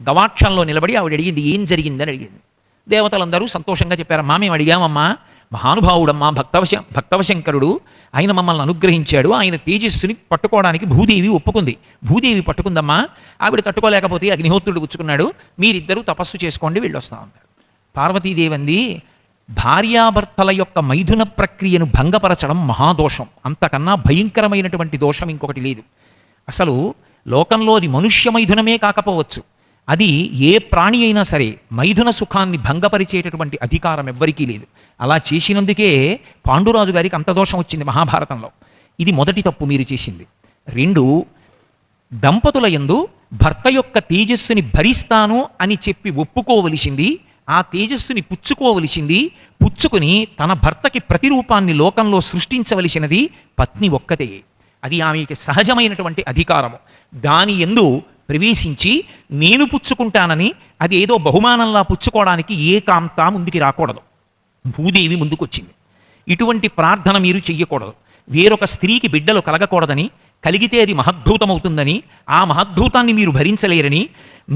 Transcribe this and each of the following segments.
గవాక్షంలో నిలబడి ఆవిడ అడిగింది, ఏం జరిగిందని అడిగింది. దేవతలందరూ సంతోషంగా చెప్పారమ్మా, మేము అడిగామమ్మా, మహానుభావుడమ్మా భక్తవశంకరుడు, ఆయన మమ్మల్ని అనుగ్రహించాడు, ఆయన తేజస్సుని పట్టుకోవడానికి భూదేవి ఒప్పుకుంది. భూదేవి పట్టుకుందమ్మా, ఆవిడ తట్టుకోలేకపోతే అగ్నిహోత్రుడు పుచ్చుకున్నాడు, మీరిద్దరూ తపస్సు చేసుకోండి, వెళ్ళొస్తా ఉన్నారు. పార్వతీదేవి అంది, భార్యాభర్తల యొక్క మైథున ప్రక్రియను భంగపరచడం మహాదోషం, అంతకన్నా భయంకరమైనటువంటి దోషం ఇంకొకటి లేదు. అసలు లోకంలో అది మనుష్య మైథునమే కాకపోవచ్చు, అది ఏ ప్రాణి అయినా సరే మైథున సుఖాన్ని భంగపరిచేటటువంటి అధికారం ఎవ్వరికీ లేదు. అలా చేసినందుకే పాండురాజు గారికి అంత దోషం వచ్చింది మహాభారతంలో. ఇది మొదటి తప్పు మీరు చేసింది. 2, దంపతుల యందు భర్త యొక్క తేజస్సుని భరిస్తాను అని చెప్పి ఒప్పుకోవలసింది, ఆ తేజస్సుని పుచ్చుకోవలసింది, పుచ్చుకుని తన భర్తకి ప్రతిరూపాన్ని లోకంలో సృష్టించవలసినది పత్ని ఒక్కతే. అది ఆమెకి సహజమైనటువంటి అధికారము. దాని యందు ప్రవేశించి నేను పుచ్చుకుంటానని అది ఏదో బహుమానంలా పుచ్చుకోవడానికి ఏ కాంత ముందుకి రాకూడదు. భూదేవి ముందుకొచ్చింది. ఇటువంటి ప్రార్థన మీరు చెయ్యకూడదు. వేరొక స్త్రీకి బిడ్డలు కలగకూడదని, కలిగితే అది మహద్భూతమవుతుందని, ఆ మహద్భూతాన్ని మీరు భరించలేరని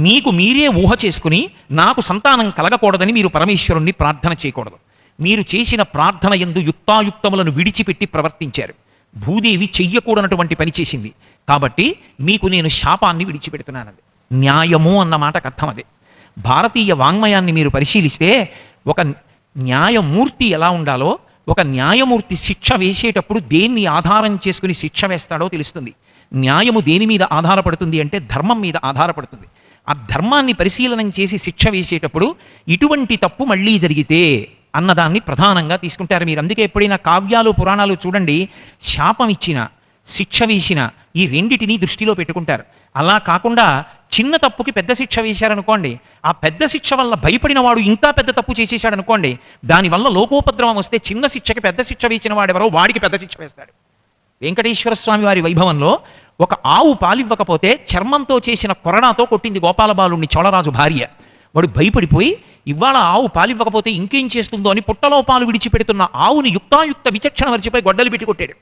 మీకు మీరే ఊహ చేసుకుని నాకు సంతానం కలగకూడదని మీరు పరమేశ్వరుణ్ణి ప్రార్థన చేయకూడదు. మీరు చేసిన ప్రార్థన యందు యుక్తాయుక్తములను విడిచిపెట్టి ప్రవర్తించారు. భూదేవి చెయ్యకూడనటువంటి పని చేసింది. కాబట్టి మీకు నేను శాపాన్ని విడిచిపెడుతున్నానది. న్యాయము అన్న మాటకు అర్థం అదే. భారతీయ వాంగ్మయాన్ని మీరు పరిశీలిస్తే ఒక న్యాయమూర్తి ఎలా ఉండాలో, ఒక న్యాయమూర్తి శిక్ష వేసేటప్పుడు దేన్ని ఆధారం చేసుకుని శిక్ష వేస్తాడో తెలుస్తుంది. న్యాయము దేని మీద ఆధారపడుతుంది అంటే ధర్మం మీద ఆధారపడుతుంది. ఆ ధర్మాన్ని పరిశీలనం చేసి శిక్ష వేసేటప్పుడు ఇటువంటి తప్పు మళ్ళీ జరిగితే అన్నదాన్ని ప్రధానంగా తీసుకుంటారు మీరు. అందుకే ఎప్పుడైనా కావ్యాలు పురాణాలు చూడండి, శాపం ఇచ్చిన, శిక్ష వేసిన ఈ రెండిటిని దృష్టిలో పెట్టుకుంటారు. అలా కాకుండా చిన్న తప్పుకి పెద్ద శిక్ష వేశారనుకోండి, ఆ పెద్ద శిక్ష వల్ల భయపడిన వాడు ఇంకా పెద్ద తప్పు చేసేసాడనుకోండి, దానివల్ల లోకోపద్రవం వస్తే చిన్న శిక్షకి పెద్ద శిక్ష వేసిన వాడెవరో వాడికి పెద్ద శిక్ష వేస్తాడు. వెంకటేశ్వర స్వామి వారి వైభవంలో ఒక ఆవు పాలివ్వకపోతే చర్మంతో చేసిన కొరడాతో కొట్టింది గోపాలబాలుణ్ణి చోళరాజు భార్య. వాడు భయపడిపోయి ఇవాళ ఆవు పాలివ్వకపోతే ఇంకేం చేస్తుందో అని పుట్టలో పాలు విడిచిపెడుతున్న ఆవుని యుక్తాయుక్త విచక్షణ మరిచిపోయి గొడ్డలు పెట్టి కొట్టాడు.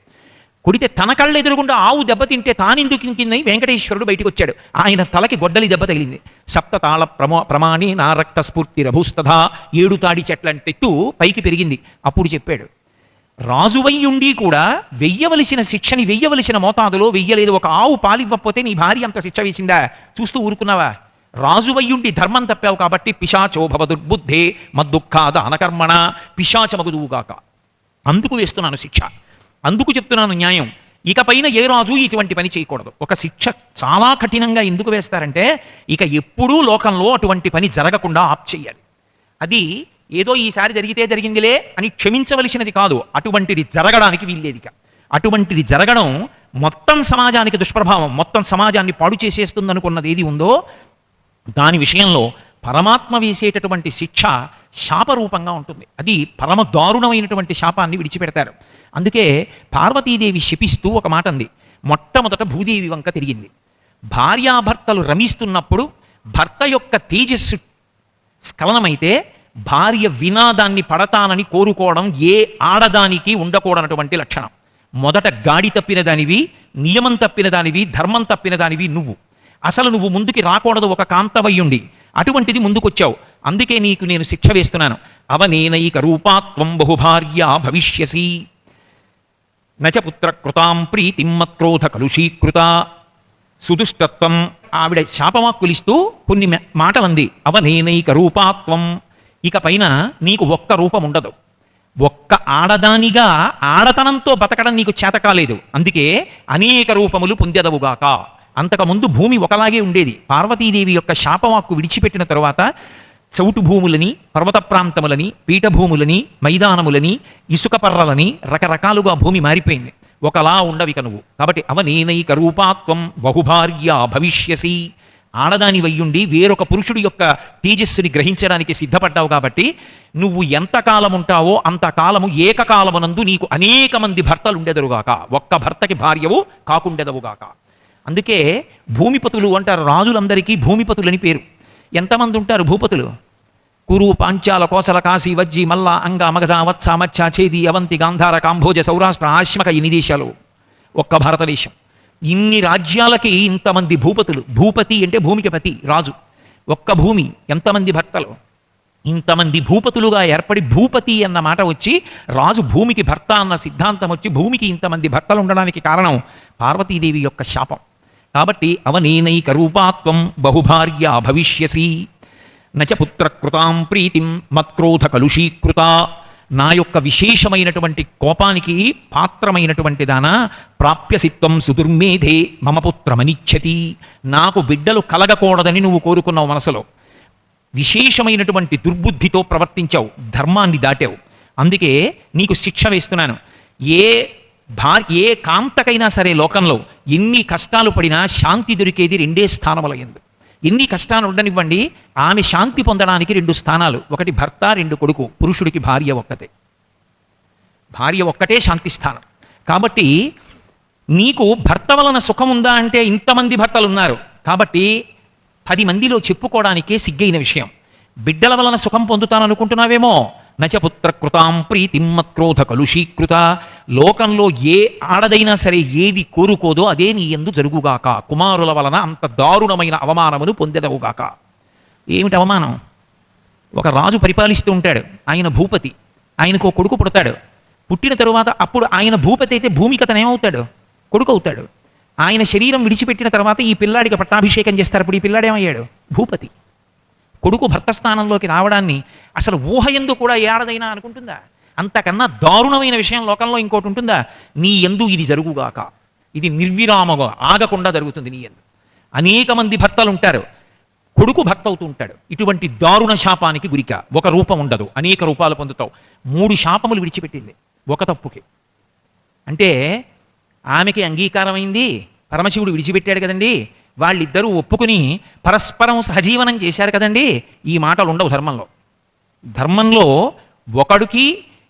కొడితే తన కళ్ళ ఎదురుగుండా ఆవు దెబ్బతింటే తానెందుకు ఇంకిందని వెంకటేశ్వరుడు బయటికి వచ్చాడు. ఆయన తలకి గొడ్డలి దెబ్బ తగిలింది. సప్తతాళ ప్రమాణి నా రక్త స్ఫూర్తి రభుస్తథా, 7 తాడి చెట్లంటే ఎత్తు పైకి పెరిగింది. అప్పుడు చెప్పాడు, రాజువయ్యుండి కూడా వెయ్యవలసిన శిక్షని వెయ్యవలసిన మోతాదులో వెయ్యలేదు. ఒక ఆవు పాలివ్వకపోతే నీ భార్య అంత శిక్ష వేసిందా? చూస్తూ ఊరుకున్నావా? రాజువయ్యుండి ధర్మం తప్పావు కాబట్టి పిశాచో భవ దుర్బుద్ధే మద్దుఃఖాద అనకర్మణ, పిశాచమగుదువుగాక. అందుకు వేస్తున్నాను శిక్ష, అందుకు చెప్తున్నాను న్యాయం. ఇకపైన ఏ రాజు ఇటువంటి పని చేయకూడదు. ఒక శిక్ష చాలా కఠినంగా ఎందుకు వేస్తారంటే ఇక ఎప్పుడూ లోకంలో అటువంటి పని జరగకుండా ఆప్ చెయ్యాలి. అది ఏదో ఈసారి జరిగితే జరిగిందిలే అని క్షమించవలసినది కాదు, అటువంటిది జరగడానికి వీల్లేదిక. అటువంటిది జరగడం మొత్తం సమాజానికి దుష్ప్రభావం, మొత్తం సమాజాన్ని పాడు చేసేస్తుంది అనుకున్నది ఏది ఉందో దాని విషయంలో పరమాత్మ వేసేటటువంటి శిక్ష శాపరూపంగా ఉంటుంది. అది పరమ దారుణమైనటువంటి శాపాన్ని విడిచిపెడతారు. అందుకే పార్వతీదేవి శపిస్తూ ఒక మాట అంది. మొట్టమొదట భూదేవి వంక తిరిగింది. భార్యాభర్తలు రమిస్తున్నప్పుడు భర్త యొక్క తేజస్సు స్ఖలనమైతే భార్య వినాదాన్ని పడతానని కోరుకోవడం ఏ ఆడదానికి ఉండకూడనటువంటి లక్షణం. మొదట గాడి తప్పిన దానివి, నియమం తప్పిన దానివి, ధర్మం తప్పిన దానివి నువ్వు. అసలు నువ్వు ముందుకి రాకూడదు ఒక కాంతవయ్యుండి, అటువంటిది ముందుకొచ్చావు. అందుకే నీకు నేను శిక్ష వేస్తున్నాను. అవనేనైక రూపాత్వం బహుభార్యా భవిష్యసి నచ పుత్ర కృతాం ప్రీతిమ్మత్క్రోధ కలుషీకృత సుదుష్టత్వం. ఆవిడ శాపమాక్కులిస్తూ కొన్ని మాటలంది. అవనేనైక రూపాత్వం, ఇక పైన నీకు ఒక్క రూపం ఉండదు. ఒక్క ఆడదానిగా ఆడతనంతో బతకడం నీకు చేత కాలేదు, అందుకే అనేక రూపములు పొందెదవుగాక. అంతకుముందు భూమి ఒకలాగే ఉండేది. పార్వతీదేవి యొక్క శాపవాక్కు విడిచిపెట్టిన తరువాత చౌటు భూములని, పర్వత ప్రాంతములని, పీఠభూములని, మైదానములని, ఇసుక పర్రలని రకరకాలుగా భూమి మారిపోయింది. ఒకలా ఉండవిక నువ్వు. కాబట్టి అవనేనైక రూపాత్వం బహుభార్యా భవిష్యసి. ఆడదాని వయ్యుండి వేరొక పురుషుడి యొక్క తేజస్సుని గ్రహించడానికి సిద్ధపడ్డావు కాబట్టి నువ్వు ఎంతకాలం ఉంటావో అంతకాలము ఏకకాలమునందు నీకు అనేక మంది భర్తలు ఉండెదరుగాక, ఒక్క భర్తకి భార్యవు కాకుండెదవుగాక. అందుకే భూమిపతులు అంటారు. రాజులందరికీ భూమిపతులని పేరు. ఎంతమంది ఉంటారు భూపతులు? కురు, పాంచాల, కోసల, కాశీ, వజ్జి, మల్ల, అంగ, మగధ, వత్స, మచ్చ, చేది, అవంతి, గాంధార, కాంభోజ, సౌరాష్ట్ర, ఆశ్మక, ఇన్ని దేశాలు ఒక్క భారతదేశం. ఇన్ని రాజ్యాలకి ఇంతమంది భూపతులు. భూపతి అంటే భూమికి పతి, రాజు. ఒక్క భూమి, ఎంతమంది భర్తలు? ఇంతమంది భూపతులుగా ఏర్పడి భూపతి అన్న మాట వచ్చి రాజు భూమికి భర్త అన్న సిద్ధాంతం వచ్చి భూమికి ఇంతమంది భర్తలు ఉండడానికి కారణం పార్వతీదేవి యొక్క శాపం. కాబట్టి అవనేనైక రూపాత్వం బహుభార్య భవిష్యసి నచ పుత్రకృతాం ప్రీతిం మత్క్రోధ కలుషీకృత. నా యొక్క విశేషమైనటువంటి కోపానికి పాత్రమైనటువంటి దానా ప్రాప్యసిత్వం సుదుర్మేధే మమ పుత్రమనిచ్చతి. నాకు బిడ్డలు కలగకూడదని నువ్వు కోరుకున్నావు మనసులో, విశేషమైనటువంటి దుర్బుద్ధితో ప్రవర్తించావు, ధర్మాన్ని దాటావు. అందుకే నీకు శిక్ష వేస్తున్నాను. ఏ కాంతకైనా సరే లోకంలో ఎన్ని కష్టాలు పడినా శాంతి దొరికేది రెండే స్థానముల యందు. ఎన్ని కష్టాలు ఉండనివ్వండి, ఆమె శాంతి పొందడానికి రెండు స్థానాలు, ఒకటి భర్త, రెండు కొడుకు. పురుషుడికి భార్య ఒక్కటే, భార్య ఒక్కటే శాంతి స్థానం. కాబట్టి నీకు భర్త వలన సుఖం ఉందా అంటే ఇంతమంది భర్తలు ఉన్నారు కాబట్టి 10 మందిలో చెప్పుకోవడానికే సిగ్గైన విషయం. బిడ్డల వలన సుఖం పొందుతాననుకుంటున్నావేమో. నచపుత్రకృతాం ప్రీతిం మత్క్రోధ కలుషీకృత. లోకంలో ఏ ఆడదైనా సరే ఏది కోరుకోదో అదే నీ యందు జరుగుగాక. కుమారుల వలన అంత దారుణమైన అవమానమును పొందెదవుగాక. ఏమిటి అవమానం? ఒక రాజు పరిపాలిస్తూ ఉంటాడు, ఆయన భూపతి, ఆయనకు కొడుకు పుడతాడు. పుట్టిన తరువాత అప్పుడు ఆయన భూపతి అయితే భూమికి అతను ఏమవుతాడు? కొడుకు అవుతాడు. ఆయన శరీరం విడిచిపెట్టిన తర్వాత ఈ పిల్లాడికి పట్టాభిషేకం చేస్తారు. ఇప్పుడు ఈ పిల్లాడు ఏమయ్యాడు? భూపతి. కొడుకు భర్త స్థానంలోకి రావడాన్ని అసలు ఊహయందు కూడా ఏ ఆడదైనా అనుకుంటుందా? అంతకన్నా దారుణమైన విషయం లోకంలో ఇంకోటి ఉంటుందా? నీ యందు ఇది జరుగుగాక, ఇది నిర్విరామగా ఆగకుండా జరుగుతుంది నీ యందు. అనేక మంది భర్తలు ఉంటారు, కొడుకు భర్త అవుతూ ఉంటాడు. ఇటువంటి దారుణ శాపానికి గురిక. ఒక రూపం ఉండదు, అనేక రూపాలు పొందుతావు. 3 శాపములు విడిచిపెట్టింది ఒక తప్పుకి. అంటే ఆమెకి అంగీకారమైంది, పరమశివుడు విడిచిపెట్టాడు కదండి, వాళ్ళిద్దరూ ఒప్పుకుని పరస్పరం సహజీవనం చేశారు కదండి. ఈ మాటలు ఉండవు ధర్మంలో. ధర్మంలో ఒకడికి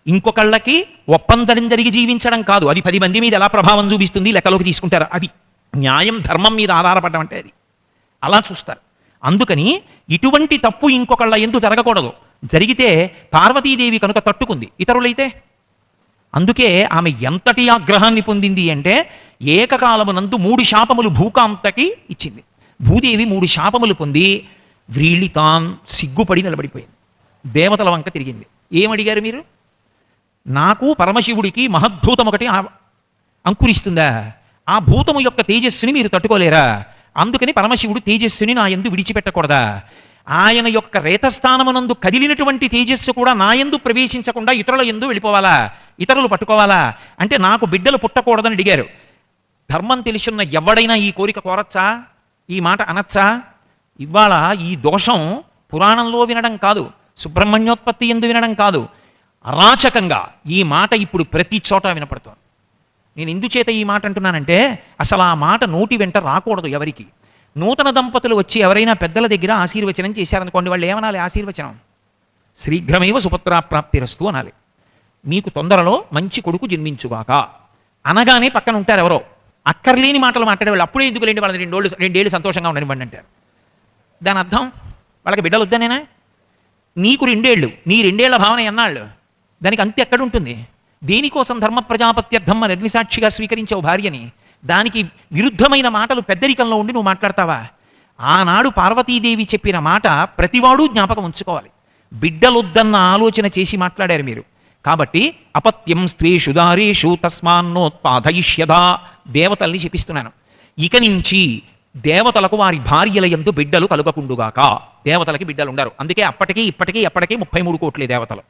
ఇంకొకళ్ళకి ఒప్పందం జరిగి జీవించడం కాదు. అది 10 మంది మీద ఎలా ప్రభావం చూపిస్తుంది లెక్కలోకి తీసుకుంటారు. అది న్యాయం, ధర్మం మీద ఆధారపడడం అంటే అది అలా చూస్తారు. అందుకని ఇటువంటి తప్పు ఇంకొకళ్ళ ఎందుకు జరగకూడదు. జరిగితే పార్వతీదేవి కనుక తట్టుకుంది, ఇతరులైతే? అందుకే ఆమె ఎంతటి ఆగ్రహాన్ని పొందింది అంటే ఏకకాలమునందు 3 శాపములు భూకాంతకి ఇచ్చింది. భూదేవి 3 శాపములు పొంది వ్రీళితాన్ సిగ్గుపడి నిలబడిపోయింది. దేవతల వంక తిరిగింది. ఏమడిగారు మీరు? నాకు పరమశివుడికి మహద్భూతం ఒకటి అంకురిస్తుందా? ఆ భూతము యొక్క తేజస్సుని మీరు తట్టుకోలేరా? అందుకని పరమశివుడు తేజస్సుని నా యందు విడిచిపెట్టకూడదా? ఆయన యొక్క రేతస్థానమునందు కదిలినటువంటి తేజస్సు కూడా నా యందు ప్రవేశించకుండా ఇతరుల యందు వెళ్ళిపోవాలా? ఇతరులు పట్టుకోవాలా? అంటే నాకు బిడ్డలు పుట్టకూడదని అడిగారు. ధర్మం తెలిసిన ఎవడైనా ఈ కోరిక కోరచ్చా? ఈ మాట అనచ్చా? ఇవాళ ఈ దోషం పురాణంలో వినడం కాదు, సుబ్రహ్మణ్యోత్పత్తి యందు వినడం కాదు, అరాచకంగా ఈ మాట ఇప్పుడు ప్రతి చోట వినపడుతోంది. నేను ఎందుచేత ఈ మాట అంటున్నానంటే అసలు ఆ మాట నోటి వెంట రాకూడదు ఎవరికి. నూతన దంపతులు వచ్చి ఎవరైనా పెద్దల దగ్గర ఆశీర్వచనం చేశారనుకోండి, వాళ్ళు ఏమనాలి? ఆశీర్వచనం శీఘ్రమేవ సుపుత్రాప్రాప్తిరస్తు అనాలి. మీకు తొందరలో మంచి కొడుకు జన్మించుగాక అనగానే పక్కన ఉంటారు ఎవరో అక్కర్లేని మాటలు మాట్లాడేవాళ్ళు. అప్పుడే ఎందుకు లేండి, వాళ్ళని 2 ఏళ్ళు సంతోషంగా ఉండనివ్వండి అంటారు. దాని అర్థం వాళ్ళకి బిడ్డలు వద్దనేనా? నీకు 2 ఏళ్ళు, నీ 2 ఏళ్ల భావన ఎన్నాళ్ళు? దానికి అంతే ఎక్కడ ఉంటుంది? దేనికోసం ధర్మ ప్రజాపత్యర్థం అని అగ్నిసాక్షిగా స్వీకరించావు భార్యని? దానికి విరుద్ధమైన మాటలు పెద్దరికంలో ఉండి నువ్వు మాట్లాడతావా? ఆనాడు పార్వతీదేవి చెప్పిన మాట ప్రతివాడు జ్ఞాపకం ఉంచుకోవాలి. బిడ్డలొద్దన్న ఆలోచన చేసి మాట్లాడారు మీరు. కాబట్టి అపత్యం స్త్రీషు దారేషు తస్మాన్నోత్పాదయిష్యదా. దేవతల్ని చెప్పిస్తున్నాను, ఇక నుంచి దేవతలకు వారి భార్యల యందు బిడ్డలు కలుగకుండుగాక. దేవతలకి బిడ్డలు ఉండరు. అందుకే అప్పటికీ ఇప్పటికీ ఎప్పటికీ 33 కోట్లే దేవతలు.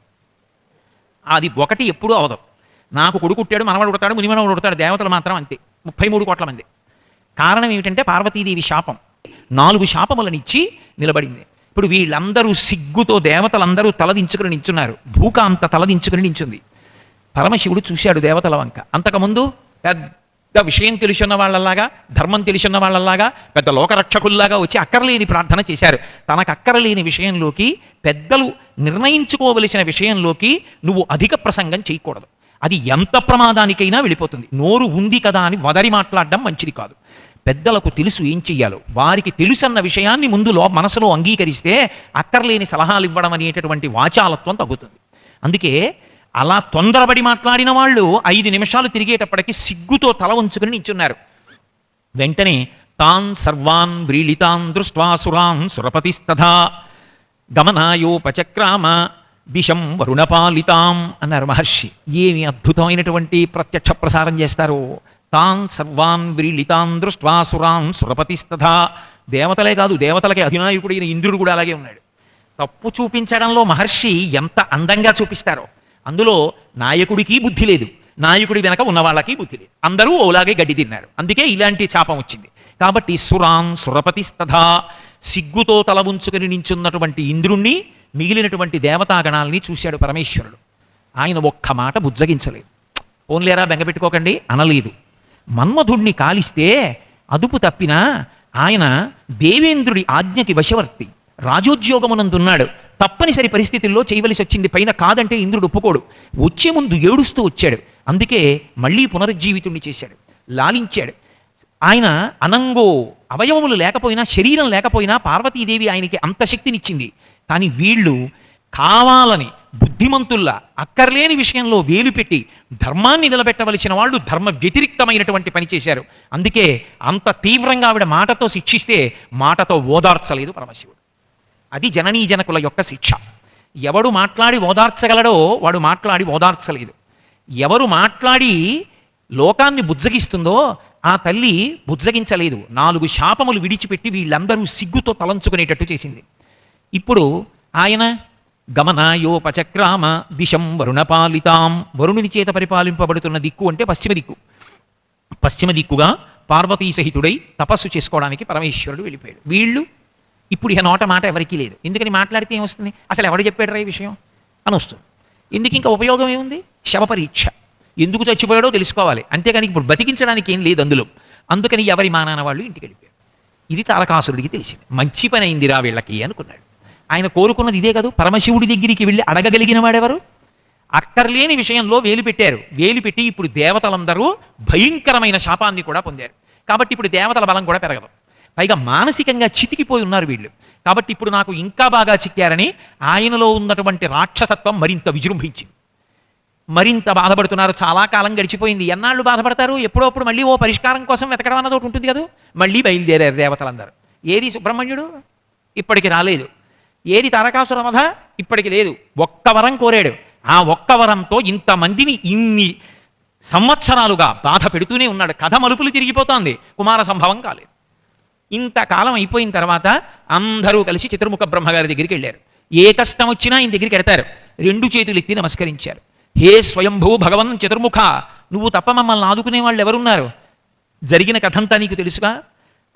అది ఒకటి ఎప్పుడూ అవదు. నాకు కొడుకు పుట్టాడు, మనవడు పుడతాడు, మునిమనవడు పుడతాడు. దేవతలు మాత్రం అంతే 33 కోట్ల మంది. కారణం ఏమిటంటే పార్వతీదేవి శాపం. 4 శాపములనిచ్చి నిలబడింది. ఇప్పుడు వీళ్ళందరూ సిగ్గుతో దేవతలందరూ తలదించుకుని నించున్నారు. భూకాంత తలదించుకుని నించుంది. పరమశివుడు చూశాడు దేవతల వంక. అంతకుముందు పెద్ద విషయం తెలుసున్న వాళ్ళలాగా, ధర్మం తెలుసున్న వాళ్ళలాగా, పెద్ద లోకరక్షకుల్లాగా వచ్చి అక్కర్లేని ప్రార్థన చేశారు. తనకు అక్కరలేని విషయంలోకి, పెద్దలు నిర్ణయించుకోవలసిన విషయంలోకి నువ్వు అధిక ప్రసంగం చేయకూడదు. అది ఎంత ప్రమాదానికైనా వెళ్ళిపోతుంది. నోరు ఉంది కదా అని వదరి మాట్లాడడం మంచిది కాదు. పెద్దలకు తెలుసు ఏం చెయ్యాలో. వారికి తెలుసన్న విషయాన్ని ముందులో మనసులో అంగీకరిస్తే అక్కర్లేని సలహాలు ఇవ్వడం అనేటటువంటి వాచాలత్వం తగ్గుతుంది. అందుకే అలా తొందరపడి మాట్లాడిన వాళ్ళు 5 నిమిషాలు తిరిగేటప్పటికి సిగ్గుతో తల ఉంచుకుని నించున్నారు. వెంటనే తాన్ సర్వాన్ వ్రీళితాన్ దృష్ట్వా సురాన్ సురపతిస్తథా గమనాయోపచక్రామ దిశం వరుణపాలితాం అన్నారు మహర్షి. ఏమి అద్భుతమైనటువంటి ప్రత్యక్ష ప్రసారం చేస్తారు. తాన్ సర్వాన్ వ్రీళితాన్ దృష్ట్వా సురాన్ సురపతిస్తథా. దేవతలే కాదు, దేవతలకి అధినాయకుడైన ఇంద్రుడు కూడా అలాగే ఉన్నాడు. తప్పు చూపించడంలో మహర్షి ఎంత అందంగా చూపిస్తారో. అందులో నాయకుడికి బుద్ధి లేదు, నాయకుడి వెనక ఉన్న వాళ్ళకి బుద్ధి లేదు, అందరూ ఓలాగే గడ్డి తిన్నారు. అందుకే ఇలాంటి శాపం వచ్చింది. కాబట్టి సురాన్ సురపతిస్తథా, సిగ్గుతో తల ఉంచుకుని నించున్నటువంటి ఇంద్రుణ్ణి, మిగిలినటువంటి దేవతాగణాల్ని చూశాడు పరమేశ్వరుడు. ఆయన ఒక్క మాట బుజ్జగించలేదు. పోన్లేరా బెంగపెట్టుకోకండి అనలేదు. మన్మధుణ్ణి కాలిస్తే అదుపు తప్పినా ఆయన దేవేంద్రుడి ఆజ్ఞకి వశవర్తి, రాజోద్యోగమునందున్నాడు. తప్పనిసరి పరిస్థితుల్లో చేయవలసి వచ్చింది. పైన కాదంటే ఇంద్రుడు ఒప్పుకోడు. వచ్చే ముందు ఏడుస్తూ వచ్చాడు. అందుకే మళ్ళీ పునరుజ్జీవితుణ్ణి చేశాడు, లాలించాడు. ఆయన అనంగో, అవయవములు లేకపోయినా, శరీరం లేకపోయినా పార్వతీదేవి ఆయనకి అంత శక్తినిచ్చింది. కానీ వీళ్ళు కావాలని బుద్ధిమంతుల్లా అక్కర్లేని విషయంలో వేలు పెట్టి ధర్మాన్ని నిలబెట్టవలసిన వాళ్ళు ధర్మ వ్యతిరిక్తమైనటువంటి పని చేశారు. అందుకే అంత తీవ్రంగా ఆవిడ మాటతో శిక్షిస్తే మాటతో ఓదార్చలేదు పరమశివుడు. అది జననీ జనకుల యొక్క శిక్ష. ఎవడు మాట్లాడి ఓదార్చగలడో వాడు మాట్లాడి ఓదార్చలేదు. ఎవరు మాట్లాడి లోకాన్ని బుజ్జగిస్తుందో ఆ తల్లి బుజ్జగించలేదు. 4 శాపములు విడిచిపెట్టి వీళ్ళందరూ సిగ్గుతో తలంచుకునేటట్టు చేసింది. ఇప్పుడు ఆయన గమనాయోపచక్రామ దిశం వరుణపాలితాం, వరుణుని చేత పరిపాలింపబడుతున్న దిక్కు అంటే పశ్చిమ దిక్కు. పశ్చిమ దిక్కుగా పార్వతీ సహితుడై తపస్సు చేసుకోవడానికి పరమేశ్వరుడు వెళ్ళిపోయాడు. వీళ్ళు ఇప్పుడు ఇక నోట మాట ఎవరికీ లేదు. ఎందుకని మాట్లాడితే ఏమొస్తుంది, అసలు ఎవడు చెప్పాడు ఈ విషయం అని వస్తుంది. ఎందుకు ఇంకా ఉపయోగం ఏముంది? శవపరీక్ష. ఎందుకు చచ్చిపోయాడో తెలుసుకోవాలి, అంతేగాని ఇప్పుడు బతికించడానికి ఏం లేదు అందులో. అందుకని ఎవరి మానాన వాళ్ళు ఇంటికి వెళ్ళిపోయారు. ఇది తారకాసురుడికి తెలిసింది. మంచి పని అయిందిరా వీళ్ళకి అనుకున్నాడు. ఆయన కోరుకున్నది ఇదే కాదు. పరమశివుడి దగ్గరికి వెళ్ళి అడగగలిగిన వాడెవరు? అక్కర్లేని విషయంలో వేలు పెట్టారు. వేలు పెట్టి ఇప్పుడు దేవతలందరూ భయంకరమైన శాపాన్ని కూడా పొందారు. కాబట్టి ఇప్పుడు దేవతల బలం కూడా పెరగదు. పైగా మానసికంగా చితికిపోయి ఉన్నారు వీళ్ళు. కాబట్టి ఇప్పుడు నాకు ఇంకా బాగా చిక్కారని ఆయనలో ఉన్నటువంటి రాక్షసత్వం మరింత విజృంభించింది. మరింత బాధపడుతున్నారు. చాలా కాలం గడిచిపోయింది. ఎన్నాళ్ళు బాధపడతారు? ఎప్పుడప్పుడు మళ్ళీ ఓ పరిష్కారం కోసం వెతకడం అన్నది ఒకటి ఉంటుంది కదా. మళ్ళీ బయలుదేరారు దేవతలందరూ. ఏది సుబ్రహ్మణ్యుడు? ఇప్పటికి రాలేదు. ఏది తారకాసుర వధ? ఇప్పటికి లేదు. ఒక్క వరం కోరాడు. ఆ ఒక్క వరంతో ఇంతమందిని ఇన్ని సంవత్సరాలుగా బాధ పెడుతూనే ఉన్నాడు. కథ మలుపులు తిరిగిపోతోంది. కుమార సంభవం కాలేదు. ఇంతకాలం అయిపోయిన తర్వాత అందరూ కలిసి చతుర్ముఖ బ్రహ్మగారి దగ్గరికి వెళ్ళారు. ఏ కష్టం వచ్చినా ఆయన దగ్గరికి వెడతారు. 2 చేతులు ఎత్తి నమస్కరించారు. హే స్వయంభూ భగవన్ చతుర్ముఖ, నువ్వు తప్ప మమ్మల్ని ఆదుకునే వాళ్ళు ఎవరున్నారు? జరిగిన కథంతా నీకు తెలుసుగా.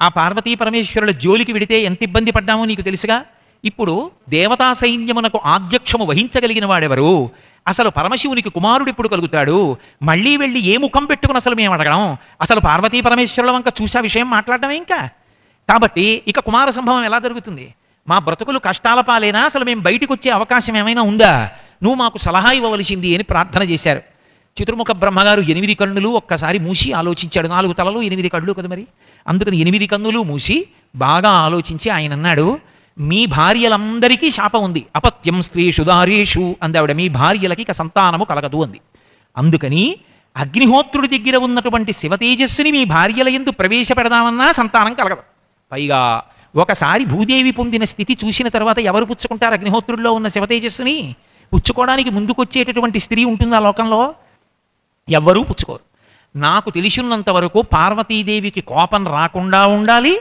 ఆ పార్వతీ పరమేశ్వరుల జోలికి విడితే ఎంత ఇబ్బంది పడ్డామో నీకు తెలుసుగా. ఇప్పుడు దేవతా సైన్యమునకు ఆధ్యక్షము వహించగలిగిన వాడెవరు? అసలు పరమశివునికి కుమారుడు ఎప్పుడు కలుగుతాడు? మళ్ళీ వెళ్ళి ఏ ముఖం పెట్టుకుని అసలు మేము అడగడం? అసలు పార్వతీ పరమేశ్వరుల వంక చూసా విషయం మాట్లాడడమే ఇంకా. కాబట్టి ఇక కుమార సంభవం ఎలా జరుగుతుంది? మా బ్రతుకులు కష్టాల పాలేనా? అసలు మేము బయటికి వచ్చే అవకాశం ఏమైనా ఉందా? నువ్వు మాకు సలహా ఇవ్వవలసింది అని ప్రార్థన చేశారు. చతుర్ముఖ బ్రహ్మగారు 8 కన్నులు ఒక్కసారి మూసి ఆలోచించాడు. 4 తలలు 8 కళ్ళు కదా మరి. అందుకని 8 కన్నులు మూసి బాగా ఆలోచించి ఆయన అన్నాడు, మీ భార్యలందరికీ శాపం ఉంది. అపత్యం స్త్రీషు దారేషు అందావిడ. మీ భార్యలకి ఇక సంతానము కలగదు అంది. అందుకని అగ్నిహోత్రుడి దగ్గర ఉన్నటువంటి శివతేజస్సుని మీ భార్యల యందు ప్రవేశపెడదామన్నా సంతానం కలగదు. పైగా ఒకసారి భూదేవి పొందిన స్థితి చూసిన తర్వాత ఎవరు పుచ్చుకుంటారు అగ్నిహోత్రుడిలో ఉన్న శివతేజస్సుని? పుచ్చుకోవడానికి ముందుకొచ్చేటటువంటి స్త్రీ ఉంటుంది ఆ లోకంలో? ఎవ్వరూ పుచ్చుకోరు. నాకు తెలిసినంత వరకు పార్వతీదేవికి కోపం రాకుండా ఉండాలి,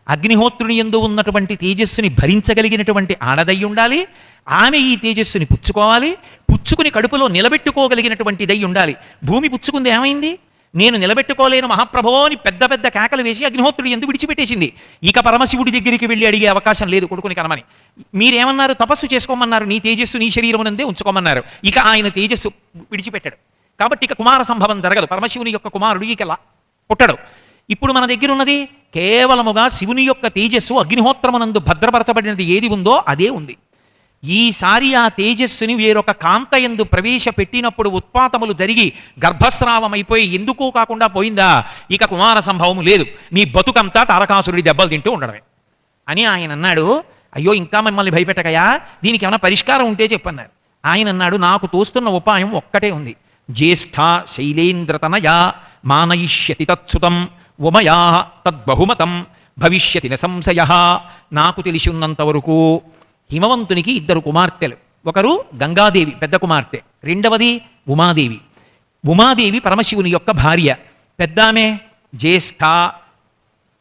అగ్నిహోత్రుని యందు ఉన్నటువంటి తేజస్సుని భరించగలిగినటువంటి ఆడదై ఉండాలి, ఆమె ఈ తేజస్సుని పుచ్చుకోవాలి, పుచ్చుకుని కడుపులో నిలబెట్టుకోగలిగినటువంటి దై ఉండాలి. భూమి పుచ్చుకుంది ఏమైంది? నేను నిలబెట్టుకోలేను మహాప్రభో అని పెద్ద పెద్ద కేకలు వేసి అగ్నిహోత్రుడు ఎందుకు విడిచిపెట్టేసింది. ఇక పరమశివుడి దగ్గరికి వెళ్ళి అడిగే అవకాశం లేదు కొడుకుని కనమని. మీరేమన్నారు? తపస్సు చేసుకోమన్నారు, నీ తేజస్సు నీ శరీరమునందే ఉంచుకోమన్నారు. ఇక ఆయన తేజస్సు విడిచిపెట్టాడు. కాబట్టి ఇక కుమార సంభవం జరగదు. పరమశివుని యొక్క కుమారుడు ఇక పుట్టడు. ఇప్పుడు మన దగ్గర ఉన్నది కేవలముగా శివుని యొక్క తేజస్సు అగ్నిహోత్రమునందు భద్రపరచబడినది ఏది ఉందో అదే ఉంది. ఈసారి ఆ తేజస్సుని వేరొక కాంతయందు ప్రవేశపెట్టినప్పుడు ఉత్పాతములు జరిగి గర్భస్రావమైపోయి ఎందుకు కాకుండా పోయిందా? ఇక కుమార సంభవము లేదు. మీ బతుకంతా తారకాసురుడి దెబ్బలు తింటూ ఉండడమే అని ఆయన అన్నాడు. అయ్యో ఇంకా మిమ్మల్ని భయపెట్టకయా, దీనికి ఏమైనా పరిష్కారం ఉంటే చెప్పన్నారు. ఆయన అన్నాడు, నాకు తోస్తున్న ఉపాయం ఒక్కటే ఉంది. జ్యేష్ఠ శైలేంద్రతనయా మానయిష్యతి తత్సుతం ఉమయా తద్బహుమతం భవిష్యతి న సంశయ. నాకు తెలిసి ఉన్నంత వరకు హిమవంతునికి ఇద్దరు కుమార్తెలు. ఒకరు గంగాదేవి పెద్ద కుమార్తె, రెండవది ఉమాదేవి. ఉమాదేవి పరమశివుని యొక్క భార్య, పెద్దామె జ్యేష్ఠ.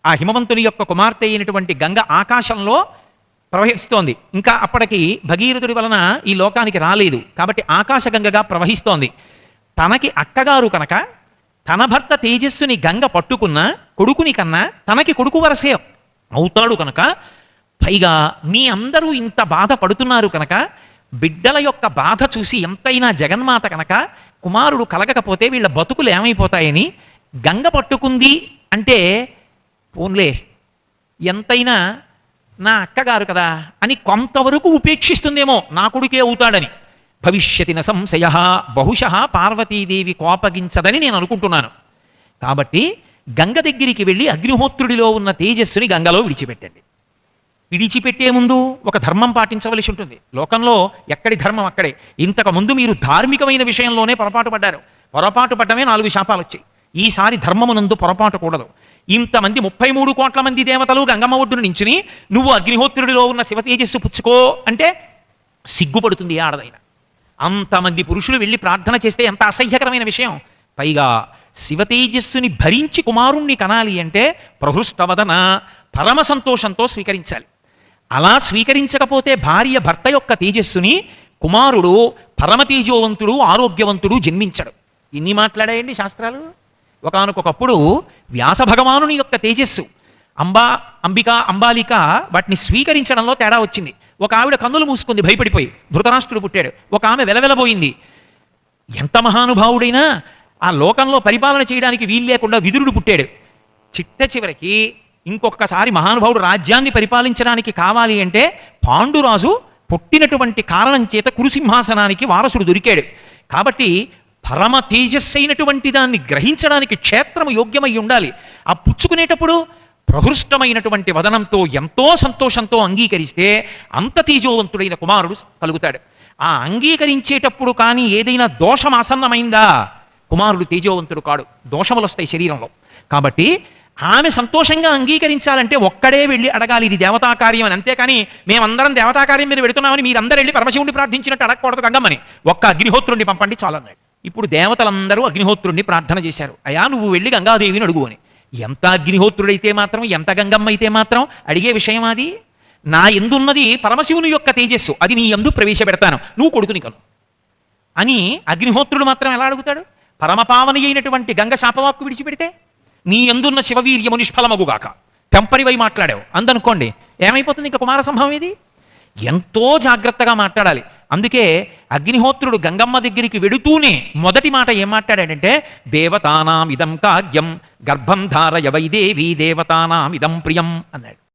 ఆ హిమవంతుని యొక్క కుమార్తె అయినటువంటి గంగ ఆకాశంలో ప్రవహిస్తోంది. ఇంకా అప్పటికి భగీరథుడి వలన ఈ లోకానికి రాలేదు కాబట్టి ఆకాశగంగగా ప్రవహిస్తోంది. తనకి అక్కగారు కనుక తన భర్త తేజస్సుని గంగ పట్టుకున్న కొడుకుని కన్నా తనకి కొడుకు వరసే అవుతాడు కనుక, పైగా మీ అందరూ ఇంత బాధ పడుతున్నారు కనుక బిడ్డల యొక్క బాధ చూసి ఎంతైనా జగన్మాత కనుక కుమారుడు కలగకపోతే వీళ్ళ బతుకులు ఏమైపోతాయని గంగ పట్టుకుంది అంటే పోన్లే ఎంతైనా నా అక్కగారు కదా అని కొంతవరకు ఉపేక్షిస్తుందేమో, నా కొడుకే అవుతాడని. భవిష్యతి న సంశయ. బహుశः పార్వతీదేవి కోపగించదని నేను అనుకుంటున్నాను. కాబట్టి గంగ దగ్గరికి వెళ్ళి అగ్నిహోత్రుడిలో ఉన్న తేజస్సుని గంగలో విడిచిపెట్టండి. విడిచిపెట్టే ముందు ఒక ధర్మం పాటించవలసి ఉంటుంది. లోకంలో ఎక్కడి ధర్మం అక్కడే. ఇంతకు ముందు మీరు ధార్మికమైన విషయంలోనే పొరపాటు పడ్డారు. పొరపాటు పడ్డమే 4 శాపాలు వచ్చాయి. ఈసారి ధర్మమునందు పొరపాటు కూడదు. ఇంతమంది 33 కోట్ల మంది దేవతలు గంగమ్మ ఒడ్డును నించుని నువ్వు అగ్నిహోత్రుడిలో ఉన్న శివ తేజస్సు పుచ్చుకో అంటే సిగ్గుపడుతుంది ఆడదైన. అంతమంది పురుషులు వెళ్ళి ప్రార్థన చేస్తే ఎంత అసహ్యకరమైన విషయం. పైగా శివ తేజస్సుని భరించి కుమారుణ్ణి కనాలి అంటే ప్రహృష్టవదన పరమ సంతోషంతో స్వీకరించాలి. అలా స్వీకరించకపోతే భార్య భర్త యొక్క తేజస్సుని కుమారుడు పరమ తేజోవంతుడు ఆరోగ్యవంతుడు జన్మించడు. ఇన్ని మాట్లాడాయండి శాస్త్రాలు. ఒకానొకప్పుడు వ్యాస భగవానుని యొక్క తేజస్సు అంబిక అంబాలిక వాటిని స్వీకరించడంలో తేడా వచ్చింది. ఒక ఆవిడ కన్నులు మూసుకుంది భయపడిపోయి, ధృతరాష్ట్రుడు పుట్టాడు. ఒక ఆమె వెలవెలబోయింది. ఎంత మహానుభావుడైనా ఆ లోకంలో పరిపాలన చేయడానికి వీలు లేకుండా విదురుడు పుట్టాడు. చిట్ట చివరికి ఇంకొకసారి మహానుభావుడు రాజ్యాన్ని పరిపాలించడానికి కావాలి అంటే పాండురాజు పుట్టినటువంటి కారణం చేత కురుసింహాసనానికి వారసుడు దొరికాడు. కాబట్టి పరమ తేజస్సైనటువంటి దాన్ని గ్రహించడానికి క్షేత్రము యోగ్యమై ఉండాలి. ఆ పుచ్చుకునేటప్పుడు ప్రహృష్టమైనటువంటి వదనంతో ఎంతో సంతోషంతో అంగీకరిస్తే అంత తేజోవంతుడైన కుమారుడు కలుగుతాడు. ఆ అంగీకరించేటప్పుడు కానీ ఏదైనా దోషం ఆసన్నమైందా కుమారుడు తేజోవంతుడు కాడు, దోషములు వస్తాయి శరీరంలో. కాబట్టి ఆమె సంతోషంగా అంగీకరించాలంటే ఒక్కడే వెళ్ళి అడగాలి ఇది దేవతా కార్యం అని. అంతేకాని మేమందరం దేవతా కార్యం మీద పెడుతున్నామని మీరందరూ వెళ్ళి పరమశివుడిని ప్రార్థించినట్టు అడగకూడదు గంగమ్మని. ఒక్క అగ్నిహోత్రుడిని పంపండి చాలన్నాడు. ఇప్పుడు దేవతలందరూ అగ్నిహోత్రుడిని ప్రార్థన చేశారు. అయ్యా నువ్వు వెళ్ళి గంగాదేవిని అడుగు అని. ఎంత అగ్నిహోత్రుడైతే మాత్రం ఎంత గంగమ్మ అయితే మాత్రం అడిగే విషయం అది. నా ఎందున్నది పరమశివుని యొక్క తేజస్సు, అది నీ యందు ప్రవేశపెడతాను, నువ్వు కొడుకుని కను అని అగ్నిహోత్రుడు మాత్రం ఎలా అడుగుతాడు? పరమపావని అయినటువంటి గంగ శాపవాక్కు విడిచిపెడితే నీ ఎందున్న శివవీర్యము నిష్ఫలమగుగాక తెంపరివై మాట్లాడావు అందనుకోండి, ఏమైపోతుంది ఇంకా కుమార సంభవం ఇది? ఎంతో జాగ్రత్తగా మాట్లాడాలి. అందుకే అగ్నిహోత్రుడు గంగమ్మ దగ్గరికి వెడుతూనే మొదటి మాట ఏం మాట్లాడాడంటే దేవతానాం ఇదం కాగ్యం గర్భం ధారయ వైదేవి దేవతానాం ఇదం ప్రియం అన్నాడు.